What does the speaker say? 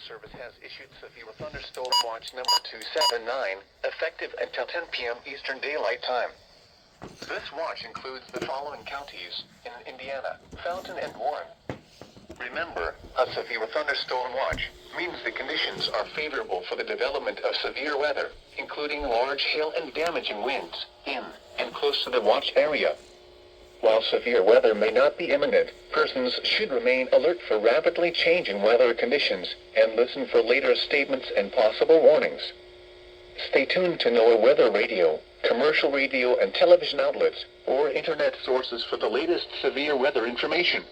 Service has issued severe thunderstorm watch number 279, effective until 10 p.m. Eastern Daylight Time. This watch includes the following counties in Indiana: Fountain and Warren. Remember, a severe thunderstorm watch means the conditions are favorable for the development of severe weather, including large hail and damaging winds, in and close to the watch area. While severe weather may not be imminent, persons should remain alert for rapidly changing weather conditions and listen for later statements and possible warnings. Stay tuned to NOAA Weather Radio, commercial radio and television outlets, or internet sources for the latest severe weather information.